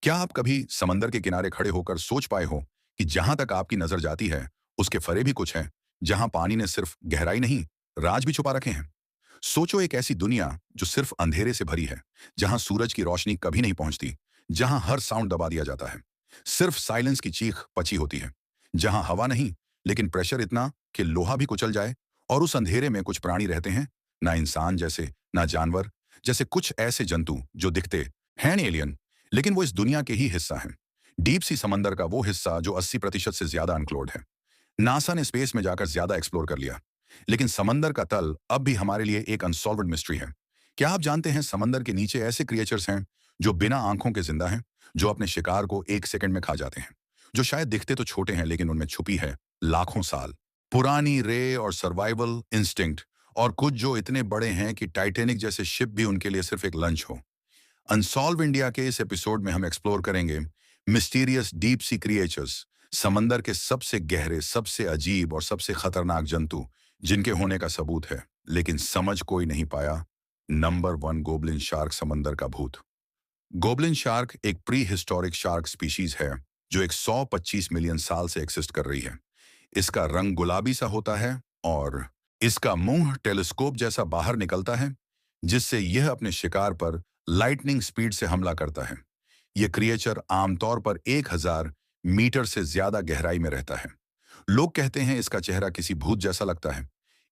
क्या आप कभी समंदर के किनारे खड़े होकर सोच पाए हो कि जहां तक आपकी नजर जाती है उसके फरे भी कुछ हैं, जहां पानी ने सिर्फ गहराई नहीं, राज भी छुपा रखे हैं। सोचो एक ऐसी दुनिया जो सिर्फ अंधेरे से भरी है, जहां सूरज की रोशनी कभी नहीं पहुंचती, जहां हर साउंड दबा दिया जाता है, सिर्फ साइलेंस की चीख पची होती है, जहां हवा नहीं लेकिन प्रेशर इतना कि लोहा भी कुचल जाए। और उस अंधेरे में कुछ प्राणी रहते हैं, ना इंसान जैसे, ना जानवर जैसे, कुछ ऐसे जंतु जो दिखते हैं एलियन, लेकिन वो इस दुनिया के ही हिस्सा हैं। डीप सी समंदर का वो हिस्सा जो 80% से ज्यादा अनक्लोर्ड है। नासा ने स्पेस में जाकर ज्यादा एक्सप्लोर कर लिया, लेकिन समंदर का तल अब भी हमारे लिए एक अनसॉल्व्ड मिस्ट्री है। क्या आप जानते हैं समंदर के नीचे ऐसे क्रिएचर्स हैं जो बिना आंखों के जिंदा हैं, जो अपने शिकार को एक सेकंड में खा जाते हैं, जो शायद दिखते तो छोटे हैं लेकिन उनमें छुपी है लाखों साल पुरानी रे और सर्वाइवल इंस्टिंक्ट, और कुछ जो इतने बड़े हैं कि टाइटेनिक जैसे शिप भी उनके लिए सिर्फ एक लंच हो। अनसॉल्व इंडिया के इस एपिसोड में हम एक्सप्लोर करेंगे मिस्टीरियस डीप सी क्रिएचर्स, समंदर के सबसे गहरे, सबसे अजीब और सबसे खतरनाक जंतु जिनके होने का सबूत है लेकिन समझ कोई नहीं पाया। नंबर 1, गोबलिन शार्क, समंदर का भूत। गोबलिन शार्क एक प्री हिस्टोरिक शार्क स्पीशीज है जो 125 मिलियन साल से एक्सिस्ट कर रही है। इसका रंग गुलाबी सा होता है और इसका मुंह टेलीस्कोप जैसा बाहर निकलता है, जिससे यह अपने शिकार पर लाइटनिंग स्पीड से हमला करता है। यह क्रिएचर आमतौर पर 1000 मीटर से ज्यादा गहराई में रहता है। लोग कहते हैं इसका चेहरा किसी भूत जैसा लगता है,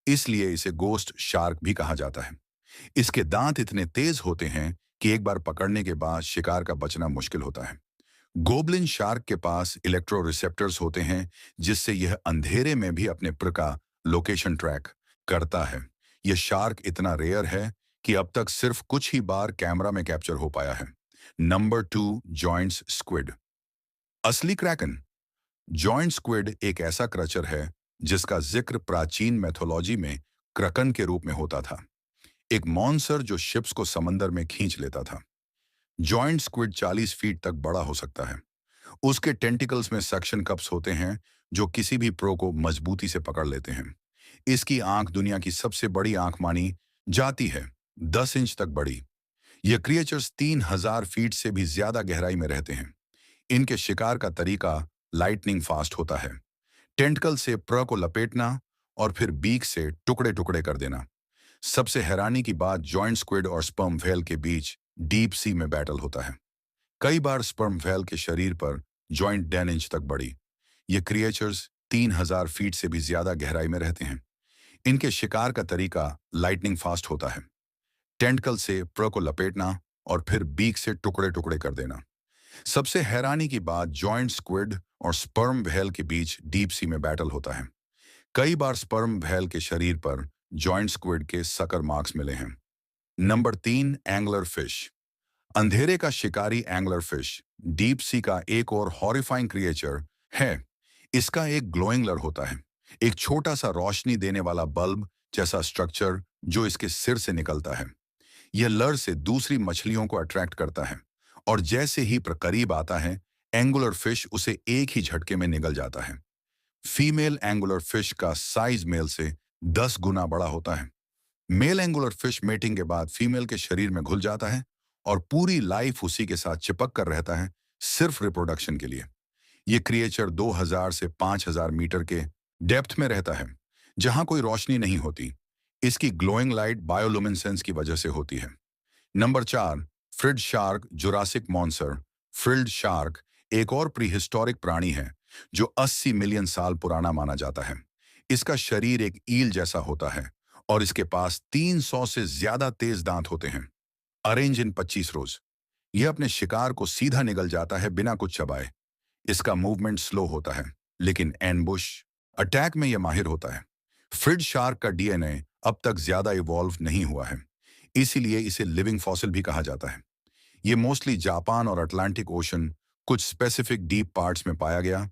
इसलिए इसे गोस्ट शार्क भी कहा जाता है। इसके दांत इतने तेज होते हैं कि एक बार पकड़ने के बाद शिकार का बचना मुश्किल होता है। गोबलिन शार्क के पास इलेक्ट्रो रिसेप्टर्स होते हैं, जिससे यह अंधेरे में भी अपने प्र का लोकेशन ट्रैक करता है। यह शार्क इतना रेयर है कि अब तक सिर्फ कुछ ही बार कैमरा में कैप्चर हो पाया है। Number 2, joints squid. असली क्रैकन। जॉइंट स्क्विड एक ऐसा क्रेचर है जिसका जिक्र प्राचीन मैथोलॉजी में क्रकन के रूप में होता था, एक मॉन्स्टर जो शिप्स को समंदर में खींच लेता था। जॉइंट स्क्विड 40 फीट तक बड़ा हो सकता है। उसके टेंटिकल्स में सक्शन कप्स होते हैं जो किसी भी प्रो को मजबूती से पकड़ लेते हैं। इसकी आंख दुनिया की सबसे बड़ी आंख मानी जाती है, 10 इंच तक बड़ी। ये क्रिएचर्स 3000 फीट से भी ज्यादा गहराई में रहते हैं। इनके शिकार का तरीका लाइटनिंग फास्ट होता है। टेंटकल से प्र को लपेटना और फिर बीक से टुकड़े टुकड़े कर देना। सबसे हैरानी की बात, जॉइंट स्क्विड और स्पर्म व्हेल के बीच डीप सी में बैटल होता है। कई बार स्पर्म व्हेल के शरीर पर जॉइंट 10 इंच तक बड़ी। ये क्रिएचर्स 3000 फीट से भी ज्यादा गहराई में रहते हैं। इनके शिकार का तरीका लाइटनिंग फास्ट होता है। टेंटकल से प्र को लपेटना और फिर बीक से टुकड़े टुकड़े कर देना। सबसे हैरानी की बात, जॉइंट स्क्विड और स्पर्म व्हेल के बीच डीप सी में बैटल होता है। कई बार स्पर्म व्हेल के शरीर पर जॉइंट स्क्विड के सकर मार्क्स मिले हैं। Number 3, angler fish. अंधेरे का शिकारी एंगलर फिश डीप सी का एक और हॉरिफाइंग क्रिएचर है। इसका एक ग्लोइंग लर होता है, एक छोटा सा रोशनी देने वाला बल्ब जैसा स्ट्रक्चर जो इसके सिर से निकलता है। यह लर से दूसरी मछलियों को अट्रैक्ट करता है और जैसे ही करीब आता है, एंगुलर फिश उसे एक ही झटके में निगल जाता है। फीमेल एंगुलर फिश का साइज मेल से 10 गुना बड़ा होता है। मेल एंगुलर फिश मेटिंग के बाद फीमेल के शरीर में घुल जाता है और पूरी लाइफ उसी के साथ चिपक कर रहता है, सिर्फ रिप्रोडक्शन के लिए। यह क्रिएचर 2000 से 5000 मीटर के डेप्थ में रहता है, जहां कोई रोशनी नहीं होती। इसकी ग्लोइंग लाइट बायोलुमिनेसेंस की वजह से होती है। Number 4, frilled shark, Jurassic monster. Frilled shark एक और प्रीहिस्टोरिक प्राणी है जो 80 मिलियन साल पुराना माना जाता है। इसका शरीर एक ईल जैसा होता है और इसके पास 300 से ज्यादा तेज दांत होते हैं। अरेंज इन 25 रोज। यह अपने शिकार को सीधा निगल जाता है बिना कुछ चबाए। इसका मूवमेंट स्लो होता है, लेकिन एम्बुश अटैक में यह माहिर होता है। फ्रिड शार्क का डीएनए अब तक ज्यादा इवॉल्व नहीं हुआ है, इसीलिए इसे लिविंग फॉसिल भी कहा जाता है। ये मोस्टली जापान और अटलांटिक ओशन, कुछ स्पेसिफिक डीप पार्ट्स में पाया गया।